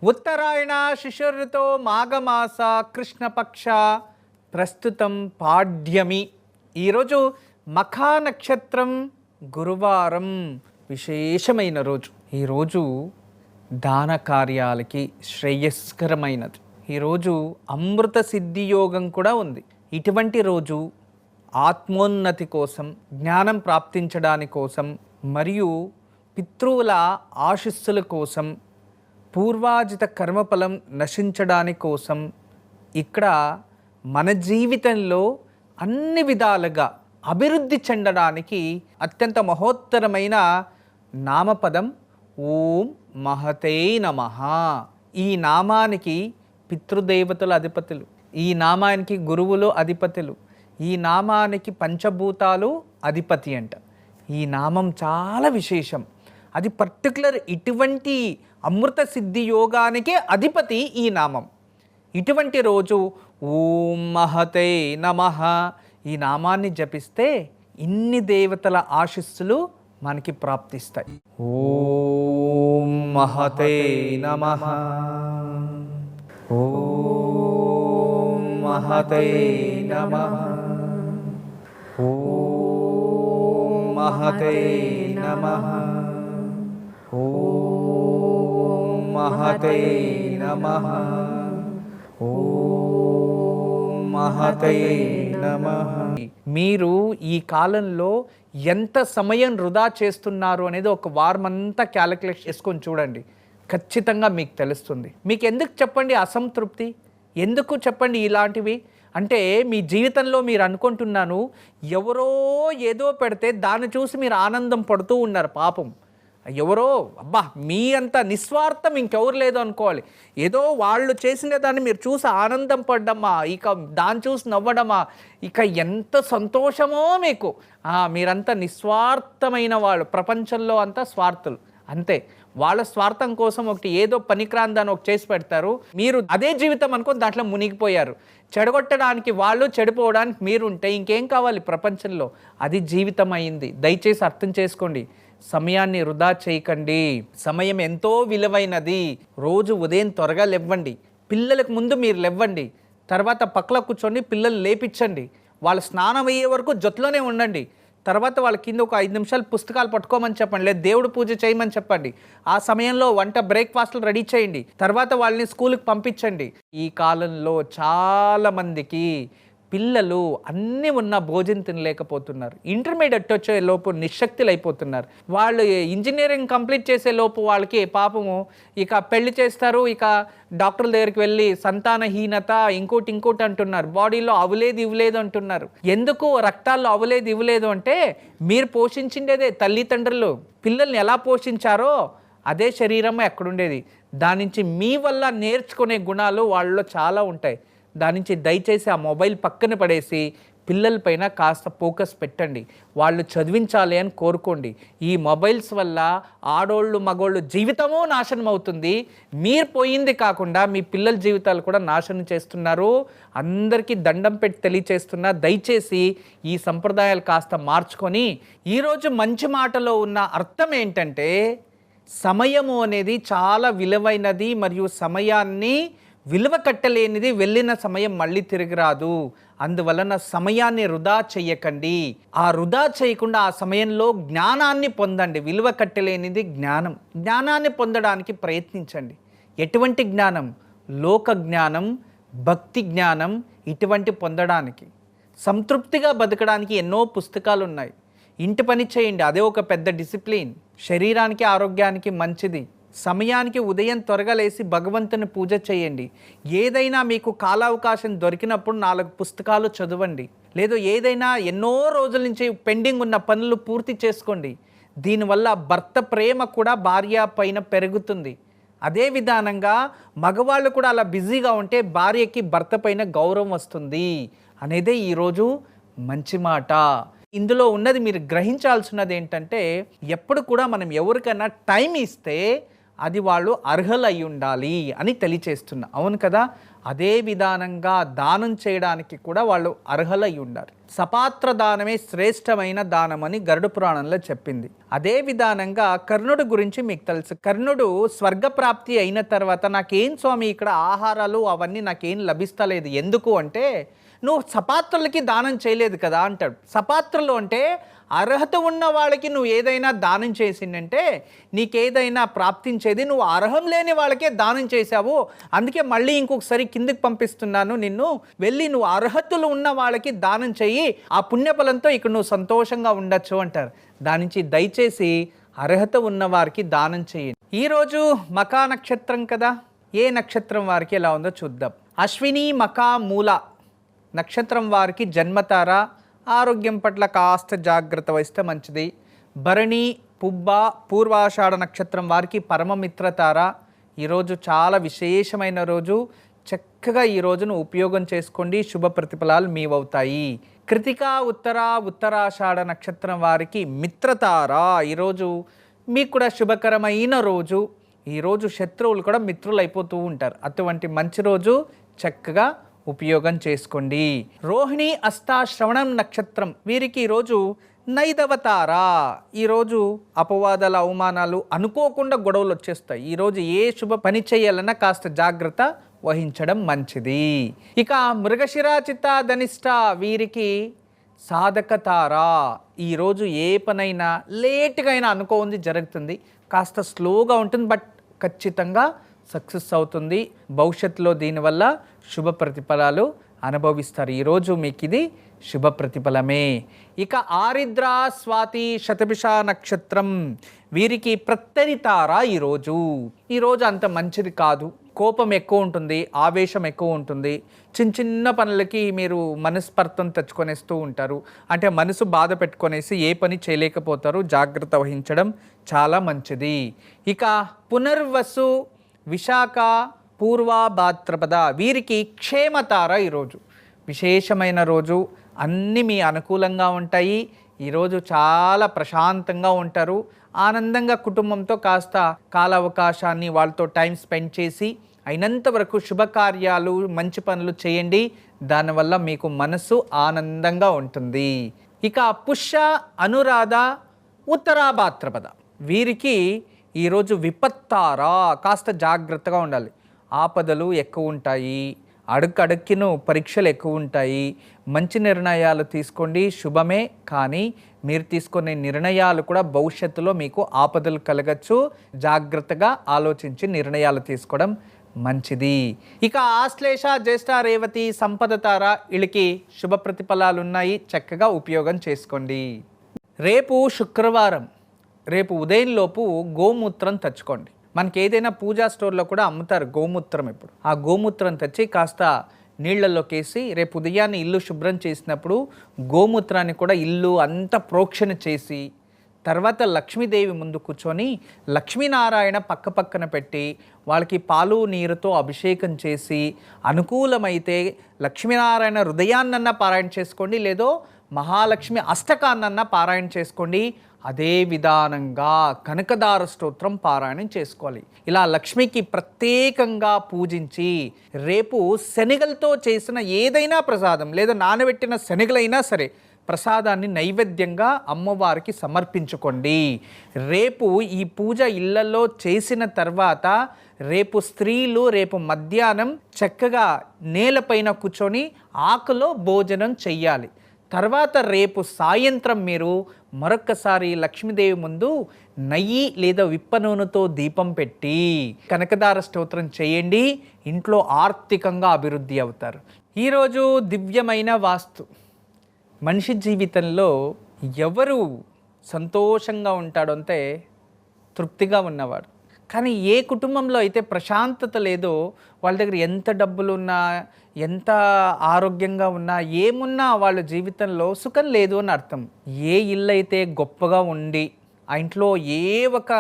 ఉత్తరాయణ శిశిరతో మాఘమాస కృష్ణపక్ష ప్రస్తుతం పాడ్యమి. ఈరోజు మఖా నక్షత్రం, గురువారం, విశేషమైన రోజు. ఈరోజు దాన కార్యాలకి శ్రేయస్కరమైనది. ఈరోజు అమృత సిద్ధి యోగం కూడా ఉంది. ఇటువంటి రోజు ఆత్మోన్నతి కోసం, జ్ఞానం ప్రాప్తించడాని కోసం మరియు పితృవుల ఆశీస్సుల కోసం, పూర్వాజిత కర్మఫలం నశించడాని కోసం ఇక్కడ మన జీవితంలో అన్ని విధాలుగా అభివృద్ధి చెందడానికి అత్యంత మహోత్తరమైన నామపదం ఓం మహతే నమః. ఈ నామానికి పితృదేవతల అధిపతులు, ఈ నామానికి గురువులు అధిపతులు, ఈ నామానికి పంచభూతాలు అధిపతి అంట. ఈ నామం చాలా విశేషం. అది పర్టికులర్ ఇటువంటి అమృత సిద్ధి యోగానికే అధిపతి ఈ నామం. ఇటువంటి రోజు ఓం మహతే నమః ఈ నామాన్ని జపిస్తే ఇన్ని దేవతల ఆశీస్సులు మనకి ప్రాప్తిస్తాయి. ఓం మహతే నమః, ఓం మహతే నమః, ఓం మహతే నమః, ఓం మహతే నమః, ఓం మహతే నమః. మీరు ఈ కాలంలో ఎంత సమయం వృధా చేస్తున్నారు అనేది ఒక వారం అంతా క్యాలిక్యులేట్ చేసుకొని చూడండి. ఖచ్చితంగా మీకు తెలుస్తుంది. మీకు ఎందుకు చెప్పండి అసంతృప్తి, ఎందుకు చెప్పండి ఇలాంటివి అంటే, మీ జీవితంలో మీరు అనుకుంటున్నాను ఎవరో ఏదో పెడితే దాన్ని చూసి మీరు ఆనందం పడుతూ ఉన్నారు. పాపం ఎవరో, అబ్బా మీ అంత నిస్వార్థం ఇంకెవరు లేదు అనుకోవాలి. ఏదో వాళ్ళు చేసిన దాన్ని మీరు చూసి ఆనందం పడ్డమా, ఇక దాన్ని చూసి నవ్వడమా, ఇక ఎంత సంతోషమో మీకు. మీరంతా నిస్వార్థమైన వాళ్ళు. ప్రపంచంలో అంతా స్వార్థులు అంతే. వాళ్ళ స్వార్థం కోసం ఒకటి ఏదో పనికిరాందాన్ని ఒక చేసి పెడతారు. మీరు అదే జీవితం అనుకొని దాంట్లో మునిగిపోయారు. చెడగొట్టడానికి వాళ్ళు, చెడిపోవడానికి మీరు ఉంటే ఇంకేం కావాలి ప్రపంచంలో? అది జీవితం అయింది. దయచేసి అర్థం చేసుకోండి. సమయాన్ని వృధా చేయకండి. సమయం ఎంతో విలువైనది. రోజు ఉదయం త్వరగా లేవ్వండి. పిల్లలకు ముందు మీరు లేవ్వండి. తర్వాత పక్కన కూర్చొని పిల్లలు లేపించండి. వాళ్ళు స్నానం అయ్యే వరకు జొత్తులోనే ఉండండి. తర్వాత వాళ్ళ కింద ఒక 5 నిమిషాలు పుస్తకాలు పట్టుకోమని చెప్పండి, లేదా దేవుడు పూజ చేయమని చెప్పండి. ఆ సమయంలో వంట బ్రేక్ఫాస్ట్లు రెడీ చేయండి. తర్వాత వాళ్ళని స్కూల్కి పంపించండి. ఈ కాలంలో చాలామందికి పిల్లలు అన్నీ ఉన్న భోజనం తినలేకపోతున్నారు. ఇంటర్మీడియట్ వచ్చే లోపు నిశ్శక్తులు అయిపోతున్నారు. వాళ్ళు ఇంజనీరింగ్ కంప్లీట్ చేసే లోపు వాళ్ళకి పాపము ఇక పెళ్లి చేస్తారు. ఇక డాక్టర్ల దగ్గరికి వెళ్ళి సంతానహీనత ఇంకోటి అంటున్నారు. బాడీలో అవలేదు ఇవ్వలేదు అంటున్నారు. ఎందుకు రక్తాల్లో అవలేదు ఇవ్వలేదు అంటే, మీరు పోషించిండేదే తల్లిదండ్రులు పిల్లల్ని ఎలా పోషించారో అదే శరీరం ఎక్కడుండేది. దాని నుంచి మీ వల్ల నేర్చుకునే గుణాలు వాళ్ళలో చాలా ఉంటాయి. దాని నుంచి దయచేసి ఆ మొబైల్ పక్కన పడేసి పిల్లలపైన కాస్త ఫోకస్ పెట్టండి. వాళ్ళు చదివించాలి అని కోరుకోండి. ఈ మొబైల్స్ వల్ల ఆడోళ్ళు మగోళ్ళు జీవితమూ నాశనం అవుతుంది. మీరు పోయింది కాకుండా మీ పిల్లల జీవితాలు కూడా నాశనం చేస్తున్నారు. అందరికీ దండం పెట్టి తెలియచేస్తున్నా, దయచేసి ఈ సంప్రదాయాలు కాస్త మార్చుకొని, ఈరోజు మంచి మాటలో ఉన్న అర్థం ఏంటంటే, సమయము అనేది చాలా విలువైనది మరియు సమయాన్ని విలువ కట్టలేనిది. వెళ్ళిన సమయం మళ్ళీ తిరిగి రాదు. అందువలన సమయాన్ని వృధా చెయ్యకండి. ఆ వృధా చేయకుండా ఆ సమయంలో జ్ఞానాన్ని పొందండి. విలువ కట్టలేనిది జ్ఞానం. జ్ఞానాన్ని పొందడానికి ప్రయత్నించండి. ఎటువంటి జ్ఞానం? లోక జ్ఞానం, భక్తి జ్ఞానం. ఇటువంటి పొందడానికి, సంతృప్తిగా బతకడానికి ఎన్నో పుస్తకాలు ఉన్నాయి. ఇంటి పని చేయండి, అదే ఒక పెద్ద డిసిప్లిన్. శరీరానికి ఆరోగ్యానికి మంచిది. సమయానికి ఉదయం త్వరగా లేసి భగవంతుని పూజ చేయండి. ఏదైనా మీకు కాలావకాశం దొరికినప్పుడు 4 పుస్తకాలు చదవండి. లేదు ఏదైనా ఎన్నో రోజుల నుంచి పెండింగ్ ఉన్న పనులు పూర్తి చేసుకోండి. దీనివల్ల భర్త ప్రేమ కూడా భార్య పైన పెరుగుతుంది. అదే విధానంగా మగవాళ్ళు కూడా అలా బిజీగా ఉంటే భార్యకి భర్త పైన గౌరవం వస్తుంది అనేదే ఈరోజు మంచి మాట. ఇందులో ఉన్నది మీరు గ్రహించాల్సినది ఏంటంటే, ఎప్పుడు కూడా మనం ఎవరికైనా టైం ఇస్తే అది వాళ్ళు అర్హులై ఉండాలి అని తెలియచేస్తున్నా. అవును కదా? అదే విధానంగా దానం చేయడానికి కూడా వాళ్ళు అర్హులై ఉండాలి. సపాత్ర దానమే శ్రేష్టమైన దానం అని గరుడ పురాణంలో చెప్పింది. అదే విధానంగా కర్ణుడు గురించి మీకు తెలుసు. కర్ణుడు స్వర్గప్రాప్తి అయిన తర్వాత నాకేం స్వామి ఇక్కడ ఆహారాలు అవన్నీ నాకేం లభిస్తలేదు, ఎందుకు అంటే నువ్వు సపాత్రలకి దానం చేయలేదు కదా అంటాడు. సపాత్రలు అంటే అర్హత ఉన్న వాళ్ళకి నువ్వు ఏదైనా దానం చేసిందంటే నీకేదైనా ప్రాప్తించేది, నువ్వు అర్హం లేని వాళ్ళకే దానం చేశావు, అందుకే మళ్ళీ ఇంకొకసారి కిందకి పంపిస్తున్నాను నిన్ను, వెళ్ళి నువ్వు అర్హతలు ఉన్న వాళ్ళకి దానం చెయ్యి, ఆ పుణ్యఫలంతో ఇక్కడ నువ్వు సంతోషంగా ఉండొచ్చు అంటారు. దాని నుంచి దయచేసి అర్హత ఉన్న వారికి దానం చేయండి. ఈరోజు మకా నక్షత్రం కదా, ఏ నక్షత్రం వారికి ఎలా ఉందో చూద్దాం. అశ్విని మకా మూల నక్షత్రం వారికి జన్మతార, ఆరోగ్యం పట్ల కాస్త జాగ్రత్త వహిస్తే మంచిది. భరణి పుబ్బ పూర్వాషాఢ నక్షత్రం వారికి పరమమిత్రతార, ఈరోజు చాలా విశేషమైన రోజు, చక్కగా ఈ రోజును ఉపయోగం చేసుకోండి, శుభ ప్రతిఫలాలు మీవవుతాయి. కృతిక ఉత్తరాషాఢ నక్షత్రం వారికి మిత్రతార, ఈరోజు మీకు కూడా శుభకరమైన రోజు. ఈరోజు శత్రువులు కూడా మిత్రులు అయిపోతూ ఉంటారు, అటువంటి మంచి రోజు, చక్కగా ఉపయోగం చేసుకోండి. రోహిణి శ్రవణం నక్షత్రం వీరికి ఈరోజు నైదవతార, ఈరోజు అపవాదాల అవమానాలు అనుకోకుండా గొడవలు వచ్చేస్తాయి. ఈరోజు ఏ శుభ పని చేయాలన్నా కాస్త జాగ్రత్త వహించడం మంచిది. ఇక మృగశిర చిత్త ధనిష్ట వీరికి సాధకతార, ఈరోజు ఏ పనైనా లేట్గా అయినా అనుకోంది జరుగుతుంది, కాస్త స్లోగా ఉంటుంది, బట్ ఖచ్చితంగా సక్సెస్ అవుతుంది. భవిష్యత్తులో దీనివల్ల శుభ ప్రతిఫలాలు అనుభవిస్తారు. ఈరోజు మీకు ఇది శుభ ప్రతిఫలమే. ఇక ఆరిద్ర స్వాతి శతభిష నక్షత్రం వీరికి ప్రత్తరితార, ఈరోజు అంత మంచిది కాదు, కోపం ఎక్కువ ఉంటుంది, ఆవేశం ఎక్కువ ఉంటుంది, చిన్న చిన్న పనులకి మీరు మనస్పర్ధం తెచ్చుకొనేస్తూ ఉంటారు, అంటే మనసు బాధ పెట్టుకొనేసి ఏ పని చేయలేకపోతారు, జాగ్రత్త వహించడం చాలా మంచిది. ఇక పునర్వసు విశాఖ పూర్వ భాద్రపద వీరికి క్షేమతార, ఈరోజు విశేషమైన రోజు, అన్నీ మీ అనుకూలంగా ఉంటాయి. ఈరోజు చాలా ప్రశాంతంగా ఉంటారు, ఆనందంగా కుటుంబంతో కాస్త కాల అవకాశాన్ని వాళ్ళతో టైం స్పెండ్ చేసి అయినంత వరకు శుభకార్యాలు మంచి పనులు చేయండి, దానివల్ల మీకు మనసు ఆనందంగా ఉంటుంది. ఇక పుష్య అనురాధ ఉత్తరాభాద్రపద వీరికి ఈరోజు విపత్తారా, కాస్త జాగ్రత్తగా ఉండాలి, ఆపదలు ఎక్కువ ఉంటాయి, అడుక్కడుక్కిను పరీక్షలు ఎక్కువ ఉంటాయి. మంచి నిర్ణయాలు తీసుకోండి, శుభమే, కానీ మీరు తీసుకునే నిర్ణయాలు కూడా భవిష్యత్తులో మీకు ఆపదలు కలగచ్చు, జాగ్రత్తగా ఆలోచించి నిర్ణయాలు తీసుకోవడం మంచిది. ఇక ఆశ్లేష జ్యేష్ఠ రేవతి సంపదతార వీళ్ళకి శుభ ప్రతిఫలాలు ఉన్నాయి, చక్కగా ఉపయోగం చేసుకోండి. రేపు శుక్రవారం, రేపు ఉదయంలోపు గోమూత్రం తెచ్చుకోండి. మనకి ఏదైనా పూజా స్టోర్లో కూడా అమ్ముతారు గోమూత్రం. ఇప్పుడు ఆ గోమూత్రం తెచ్చి కాస్త నీళ్లలోకి వేసి రేపు ఉదయాన్నే ఇల్లు శుభ్రం చేసినప్పుడు గోమూత్రాన్ని కూడా ఇల్లు అంతా ప్రోక్షణ చేసి తర్వాత లక్ష్మీదేవి ముందు కూర్చొని లక్ష్మీనారాయణ పక్కన పెట్టి వాళ్ళకి పాలు నీరుతో అభిషేకం చేసి అనుకూలమైతే లక్ష్మీనారాయణ హృదయాన్నన్నా పారాయణ చేసుకోండి, లేదో మహాలక్ష్మి అష్టకాన్నన్నా పారాయణ చేసుకోండి. అదే విధానంగా కనకదార స్తోత్రం పారాయణం చేసుకోవాలి. ఇలా లక్ష్మికి ప్రత్యేకంగా పూజించి రేపు శనగలతో చేసిన ఏదైనా ప్రసాదం లేదా నానబెట్టిన శనగలైనా సరే ప్రసాదాన్ని నైవేద్యంగా అమ్మవారికి సమర్పించుకోండి. రేపు ఈ పూజ ఇళ్లలో చేసిన తర్వాత రేపు స్త్రీలు రేపు మధ్యాహ్నం చక్కగా నేలపైన కూర్చొని ఆకులో భోజనం చెయ్యాలి. తర్వాత రేపు సాయంత్రం మీరు మరొక్కసారి లక్ష్మీదేవి ముందు నెయ్యి లేదా విప్ప నూనెతో దీపం పెట్టి కనకదార స్తోత్రం చేయండి, ఇంట్లో ఆర్థికంగా అభివృద్ధి అవుతారు. ఈరోజు దివ్యమైన వాస్తు. మనిషి జీవితంలో ఎవరు సంతోషంగా ఉంటాడు అంటే తృప్తిగా ఉన్నవాడు. కానీ ఏ కుటుంబంలో అయితే ప్రశాంతత లేదో వాళ్ళ దగ్గర ఎంత డబ్బులున్నా ఎంత ఆరోగ్యంగా ఉన్నా ఏమున్నా వాళ్ళ జీవితంలో సుఖం లేదు అని అర్థం. ఏ ఇల్లు అయితే గొప్పగా ఉండి ఆ ఇంట్లో ఏ ఒక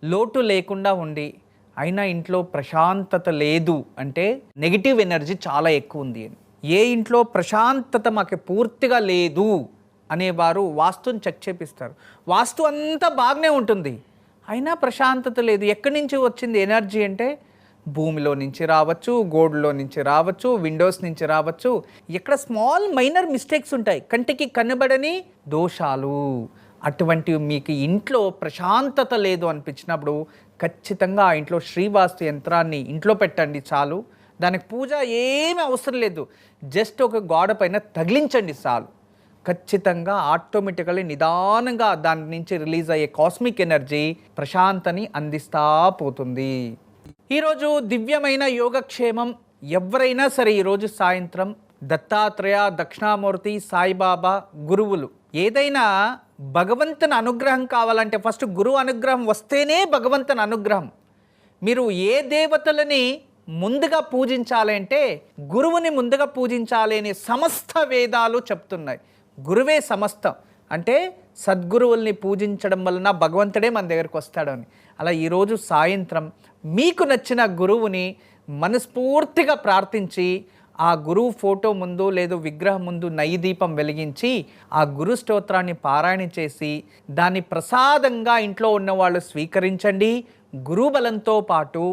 లోటు లేకుండా ఉండి అయినా ఇంట్లో ప్రశాంతత లేదు అంటే నెగిటివ్ ఎనర్జీ చాలా ఎక్కువ ఉంది అని. ఏ ఇంట్లో ప్రశాంతత మాకు పూర్తిగా లేదు అనేవారు వాస్తుని చెక్ చేపిస్తారు. వాస్తు అంతా బాగానే ఉంటుంది, అయినా ప్రశాంతత లేదు. ఎక్కడి నుంచి వచ్చింది ఎనర్జీ అంటే భూమిలో నుంచి రావచ్చు, గోడలో నుంచి రావచ్చు, విండోస్ నుంచి రావచ్చు. ఇక్కడ స్మాల్ మైనర్ మిస్టేక్స్ ఉంటాయి, కంటికి కనబడని దోషాలు. అటువంటివి మీకు ఇంట్లో ప్రశాంతత లేదు అనిపించినప్పుడు ఖచ్చితంగా ఆ ఇంట్లో శ్రీవాస్తు యంత్రాన్ని ఇంట్లో పెట్టండి చాలు. దానికి పూజ ఏమీ అవసరం లేదు, జస్ట్ ఒక గోడ పైన తగిలించండి చాలు. ఖచ్చితంగా ఆటోమేటికలీ నిదానంగా దాని నుంచి రిలీజ్ అయ్యే కాస్మిక్ ఎనర్జీ ప్రశాంతని అందిస్తా పోతుంది. ఈరోజు దివ్యమైన యోగక్షేమం. ఎవరైనా సరే ఈరోజు సాయంత్రం దత్తాత్రేయ, దక్షిణామూర్తి, సాయిబాబా గురువులు, ఏదైనా భగవంతుని అనుగ్రహం కావాలంటే ఫస్ట్ గురువు అనుగ్రహం వస్తేనే భగవంతుని అనుగ్రహం. మీరు ఏ దేవతలని ముందుగా పూజించాలి అంటే గురువుని ముందుగా పూజించాలి అని సమస్త వేదాలు చెప్తున్నాయి. గురువే సమస్తం అంటే సద్గురువుల్ని పూజించడం వలన భగవంతుడే మన దగ్గరికి వస్తాడు అని. అలా ఈరోజు సాయంత్రం మీకు నచ్చిన గురువుని మనస్ఫూర్తిగా ప్రార్థించి ఆ గురువు ఫోటో ముందు లేదు విగ్రహం ముందు నెయ్యి దీపం వెలిగించి ఆ గురు స్తోత్రాన్ని పారాయణ చేసి దాన్ని ప్రసాదంగా ఇంట్లో ఉన్నవాళ్ళు స్వీకరించండి. గురుబలంతో పాటు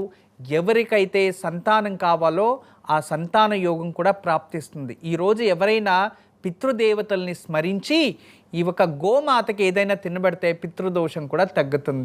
ఎవరికైతే సంతానం కావాలో ఆ సంతాన యోగం కూడా ప్రాప్తిస్తుంది. ఈరోజు ఎవరైనా పితృదేవతల్ని స్మరించి ఈ ఒక గోమాతకి ఏదైనా తినబడితే పితృదోషం కూడా తగ్గుతుంది.